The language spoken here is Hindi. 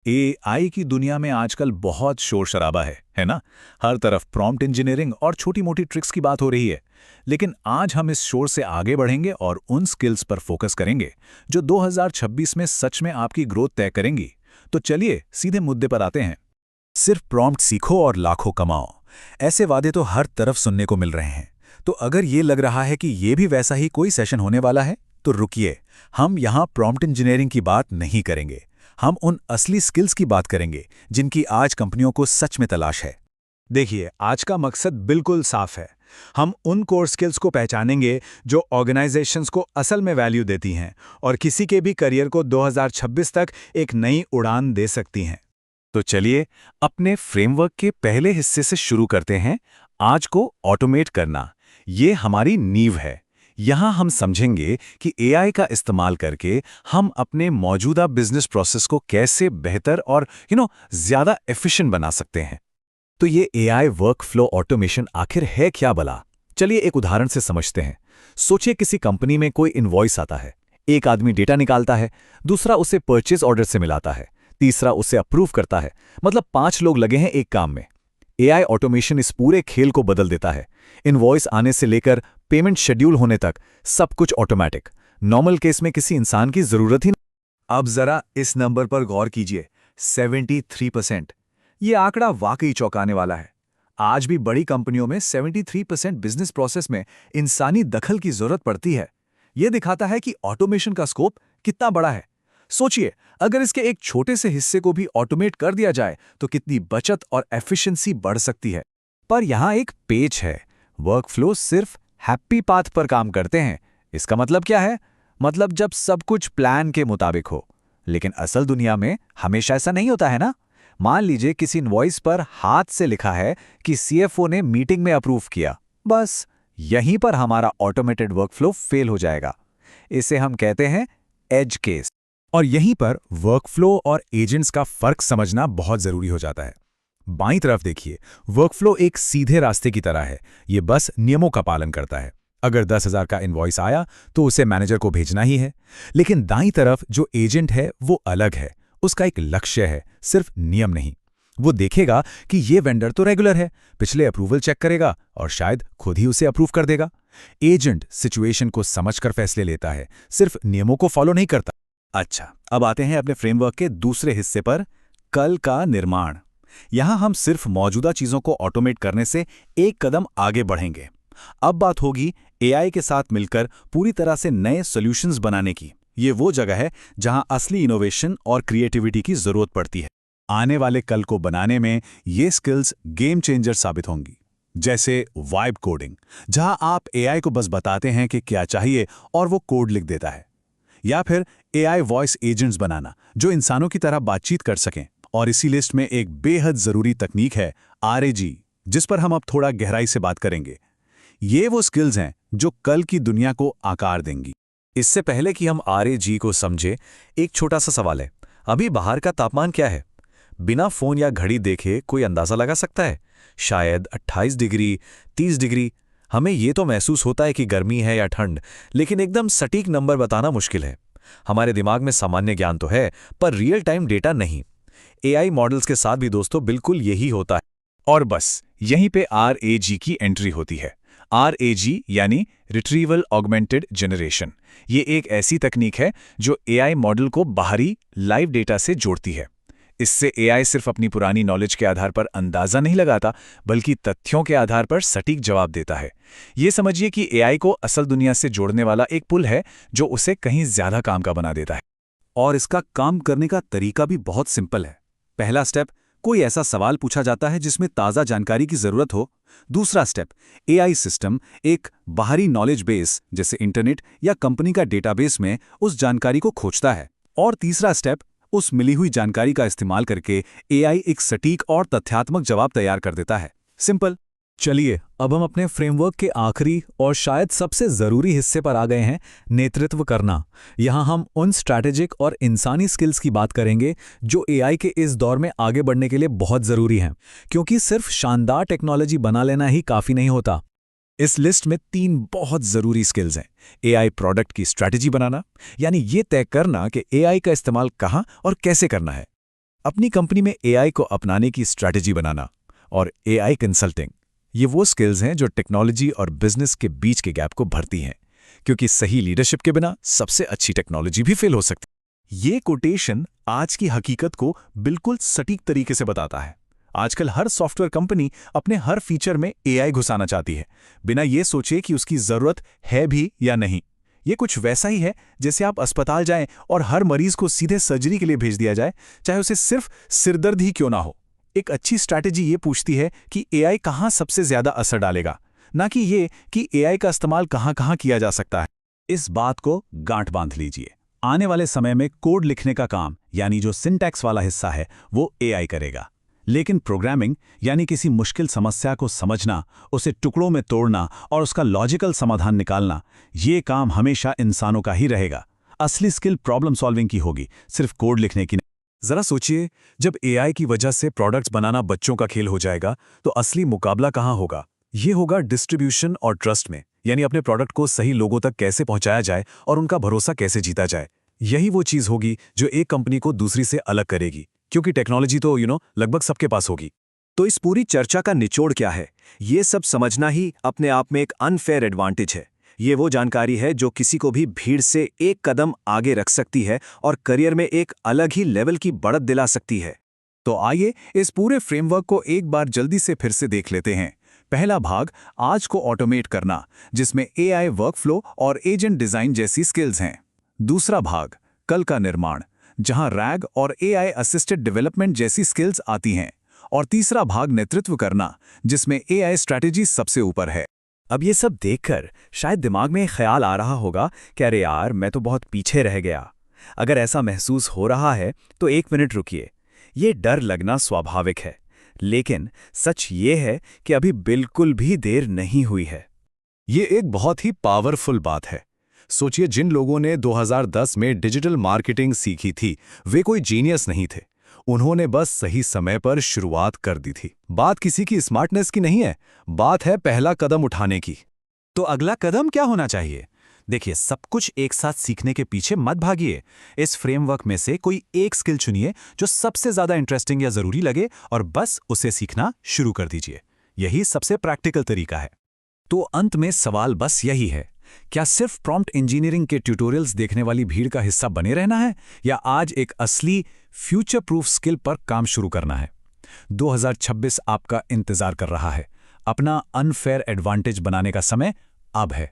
एआई की दुनिया में आजकल बहुत शोर शराबा है ना? हर तरफ प्रॉम्प्ट इंजीनियरिंग और छोटी मोटी ट्रिक्स की बात हो रही है। लेकिन आज हम इस शोर से आगे बढ़ेंगे और उन स्किल्स पर फोकस करेंगे जो 2026 में सच में आपकी ग्रोथ तय करेंगी। तो चलिए सीधे मुद्दे पर आते हैं। सिर्फ प्रॉम्प्ट सीखो और लाखों कमाओ, ऐसे वादे तो हर तरफ सुनने को मिल रहे हैं। तो अगर ये लग रहा है कि ये भी वैसा ही कोई सेशन होने वाला है, तो रुकिए। हम यहाँ प्रॉम्प्ट इंजीनियरिंग की बात नहीं करेंगे। हम उन असली स्किल्स की बात करेंगे जिनकी आज कंपनियों को सच में तलाश है। देखिए, आज का मकसद बिल्कुल साफ है। हम उन कोर स्किल्स को पहचानेंगे जो ऑर्गेनाइजेशंस को असल में वैल्यू देती हैं और किसी के भी करियर को 2026 तक एक नई उड़ान दे सकती हैं। तो चलिए अपने फ्रेमवर्क के पहले हिस्से से शुरू करते हैं। आज को ऑटोमेट करना, ये हमारी नींव है। यहाँ हम समझेंगे कि एआई का इस्तेमाल करके हम अपने मौजूदा बिजनेस प्रोसेस को कैसे बेहतर और ज़्यादा एफिशिएंट बना सकते हैं। तो ये एआई वर्कफ्लो ऑटोमेशन आखिर है क्या भला? चलिए एक उदाहरण से समझते हैं। सोचिए किसी कंपनी में कोई इनवॉइस आता है। एक आदमी डेटा निकालता है, दूसरा उसे परचेज ऑर्डर से मिलाता है, तीसरा उसे अप्रूव करता है। मतलब 5 लोग लगे हैं एक काम में। एआई ऑटोमेशन इस पूरे खेल को बदल देता है। इनवॉइस आने से लेकर पेमेंट शेड्यूल होने तक सब कुछ ऑटोमैटिक। नॉर्मल केस में किसी इंसान की जरूरत ही नहीं। अब जरा इस नंबर पर गौर कीजिए, 73%। ये आंकड़ा वाकई चौंकाने वाला है। आज भी बड़ी कंपनियों में 73% बिजनेस प्रोसेस में इंसानी दखल की जरूरत पड़ती है। ये दिखाता है कि ऑटोमेशन का स्कोप कितना बड़ा है। सोचिए, अगर इसके एक छोटे से हिस्से को भी ऑटोमेट कर दिया जाए तो कितनी बचत और एफिशिएंसी बढ़ सकती है। पर यहाँ एक पेच है। वर्कफ्लो सिर्फ हैप्पी पाथ पर काम करते हैं। इसका मतलब क्या है? मतलब जब सब कुछ प्लान के मुताबिक हो। लेकिन असल दुनिया में हमेशा ऐसा नहीं होता है ना। मान लीजिए किसी इनवॉइस पर हाथ से लिखा है कि सीएफओ ने मीटिंग में अप्रूव किया, बस यहीं पर हमारा ऑटोमेटेड वर्कफ्लो फेल हो जाएगा। इसे हम कहते हैं एज केस। और यहीं पर वर्कफ्लो और एजेंट्स का फर्क समझना बहुत जरूरी हो जाता है। बाईं तरफ देखिए, वर्कफ्लो एक सीधे रास्ते की तरह है। ये बस नियमों का पालन करता है। अगर 10,000 का इनवॉइस आया तो उसे मैनेजर को भेजना ही है। लेकिन दाईं तरफ जो एजेंट है वो अलग है। उसका एक लक्ष्य है, सिर्फ नियम नहीं। वो देखेगा कि ये वेंडर तो रेगुलर है, पिछले अप्रूवल चेक करेगा और शायद खुद ही उसे अप्रूव कर देगा। एजेंट सिचुएशन को समझकर फैसले लेता है, सिर्फ नियमों को फॉलो नहीं करता। अच्छा, अब आते हैं अपने फ्रेमवर्क के दूसरे हिस्से पर, कल का निर्माण। यहां हम सिर्फ मौजूदा चीजों को ऑटोमेट करने से एक कदम आगे बढ़ेंगे। अब बात होगी एआई के साथ मिलकर पूरी तरह से नए सॉल्यूशंस बनाने की। ये वो जगह है जहां असली इनोवेशन और क्रिएटिविटी की जरूरत पड़ती है। आने वाले कल को बनाने में ये स्किल्स गेम चेंजर साबित होंगी। जैसे वाइब कोडिंग, जहां आप एआई को बस बताते हैं कि क्या चाहिए और वो कोड लिख देता है। या फिर एआई वॉइस एजेंट्स बनाना जो इंसानों की तरह बातचीत कर सकें। और इसी लिस्ट में एक बेहद जरूरी तकनीक है आरएजी, जिस पर हम अब थोड़ा गहराई से बात करेंगे। ये वो स्किल्स हैं जो कल की दुनिया को आकार देंगी। इससे पहले कि हम आरएजी को समझे, एक छोटा सा सवाल है। अभी बाहर का तापमान क्या है? बिना फोन या घड़ी देखे कोई अंदाजा लगा सकता है? शायद 28 डिग्री, 30 डिग्री। हमें ये तो महसूस होता है कि गर्मी है या ठंड, लेकिन एकदम सटीक नंबर बताना मुश्किल है। हमारे दिमाग में सामान्य ज्ञान तो है, पर रियल टाइम डेटा नहीं। एआई मॉडल्स के साथ भी दोस्तों बिल्कुल यही होता है। और बस यहीं पे आरएजी की एंट्री होती है। आरएजी यानी रिट्रीवल ऑगमेंटेड जनरेशन। ये एक ऐसी तकनीक है जो एआई मॉडल को बाहरी लाइव डेटा से जोड़ती है। इससे एआई सिर्फ अपनी पुरानी नॉलेज के आधार पर अंदाजा नहीं लगाता, बल्कि तथ्यों के आधार पर सटीक जवाब देता है। ये समझिए कि एआई को असल दुनिया से जोड़ने वाला एक पुल है जो उसे कहीं ज्यादा काम का बना देता है। और इसका काम करने का तरीका भी बहुत सिंपल है। पहला स्टेप, कोई ऐसा सवाल पूछा जाता है जिसमें ताज़ा जानकारी की जरूरत हो। दूसरा स्टेप, एआई सिस्टम एक बाहरी नॉलेज बेस जैसे इंटरनेट या कंपनी का डेटाबेस में उस जानकारी को खोजता है। और तीसरा स्टेप, उस मिली हुई जानकारी का इस्तेमाल करके एआई एक सटीक और तथ्यात्मक जवाब तैयार कर देता है। सिंपल। चलिए अब हम अपने फ्रेमवर्क के आखिरी और शायद सबसे जरूरी हिस्से पर आ गए हैं, नेतृत्व करना। यहां हम उन स्ट्रैटेजिक और इंसानी स्किल्स की बात करेंगे जो एआई के इस दौर में आगे बढ़ने के लिए बहुत जरूरी हैं, क्योंकि सिर्फ शानदार टेक्नोलॉजी बना लेना ही काफी नहीं होता। इस लिस्ट में 3 बहुत जरूरी स्किल्स हैं। एआई प्रोडक्ट की स्ट्रैटेजी बनाना, यानी ये तय करना कि एआई का इस्तेमाल कहां और कैसे करना है। अपनी कंपनी में एआई को अपनाने की स्ट्रैटेजी बनाना और एआई कंसल्टिंग, ये वो स्किल्स हैं जो टेक्नोलॉजी और बिजनेस के बीच के गैप को भरती हैं, क्योंकि सही लीडरशिप के बिना सबसे अच्छी टेक्नोलॉजी भी फेल हो सकती है। ये कोटेशन आज की हकीकत को बिल्कुल सटीक तरीके से बताता है। आजकल हर सॉफ्टवेयर कंपनी अपने हर फीचर में एआई घुसाना चाहती है, बिना ये सोचे कि उसकी जरूरत है भी या नहीं। ये कुछ वैसा ही है जैसे आप अस्पताल जाएं और हर मरीज को सीधे सर्जरी के लिए भेज दिया जाए, चाहे उसे सिर्फ सिरदर्द ही क्यों ना हो। एक अच्छी स्ट्रैटेजी ये पूछती है कि एआई कहाँ सबसे ज्यादा असर डालेगा, ना कि ये कि एआई का इस्तेमाल कहाँ किया जा सकता है। इस बात को गांठ बांध लीजिए, आने वाले समय में कोड लिखने का काम, यानी जो सिंटैक्स वाला हिस्सा है, वो एआई करेगा। लेकिन प्रोग्रामिंग यानी किसी मुश्किल समस्या को समझना, उसे टुकड़ों में तोड़ना और उसका लॉजिकल समाधान निकालना, ये काम हमेशा इंसानों का ही रहेगा। असली स्किल प्रॉब्लम सॉल्विंग की होगी, सिर्फ कोड लिखने की नहीं। जरा सोचिए, जब एआई की वजह से प्रोडक्ट्स बनाना बच्चों का खेल हो जाएगा, तो असली मुकाबला कहाँ होगा? ये होगा डिस्ट्रीब्यूशन और ट्रस्ट में, यानी अपने प्रोडक्ट को सही लोगों तक कैसे पहुंचाया जाए और उनका भरोसा कैसे जीता जाए। यही वो चीज होगी जो एक कंपनी को दूसरी से अलग करेगी, क्योंकि टेक्नोलॉजी तो लगभग सबके पास होगी। तो इस पूरी चर्चा का निचोड़ क्या है? ये सब समझना ही अपने आप में एक अनफेयर एडवांटेज है। ये वो जानकारी है जो किसी को भी भीड़ से एक कदम आगे रख सकती है और करियर में एक अलग ही लेवल की बढ़त दिला सकती है। तो आइए इस पूरे फ्रेमवर्क को एक बार जल्दी से फिर से देख लेते हैं। पहला भाग, आज को ऑटोमेट करना, जिसमें एआई वर्कफ्लो और एजेंट डिजाइन जैसी स्किल्स हैं। दूसरा भाग, कल का निर्माण, जहां रैग और एआई असिस्टेड डेवलपमेंट जैसी स्किल्स आती हैं। और तीसरा भाग, नेतृत्व करना, जिसमें एआई स्ट्रैटेजी सबसे ऊपर है। अब ये सब देखकर शायद दिमाग में ख्याल आ रहा होगा कि अरे यार, मैं तो बहुत पीछे रह गया। अगर ऐसा महसूस हो रहा है तो 1 मिनट रुकिए। ये डर लगना स्वाभाविक है, लेकिन सच ये है कि अभी बिल्कुल भी देर नहीं हुई है। ये एक बहुत ही पावरफुल बात है। सोचिए, जिन लोगों ने 2010 में डिजिटल मार्केटिंग सीखी थी, वे कोई जीनियस नहीं थे। उन्होंने बस सही समय पर शुरुआत कर दी थी। बात किसी की स्मार्टनेस की नहीं है, बात है पहला कदम उठाने की। तो अगला कदम क्या होना चाहिए? देखिए, सब कुछ एक साथ सीखने के पीछे मत भागिए। इस फ्रेमवर्क में से कोई एक स्किल चुनिए जो सबसे ज्यादा इंटरेस्टिंग या जरूरी लगे और बस उसे सीखना शुरू कर दीजिए। यही सबसे प्रैक्टिकल तरीका है। तो अंत में सवाल बस यही है, क्या सिर्फ प्रॉम्प्ट इंजीनियरिंग के ट्यूटोरियल्स देखने वाली भीड़ का हिस्सा बने रहना है, या आज एक असली फ्यूचर प्रूफ स्किल पर काम शुरू करना है? 2026 आपका इंतजार कर रहा है। अपना अनफेयर एडवांटेज बनाने का समय अब है।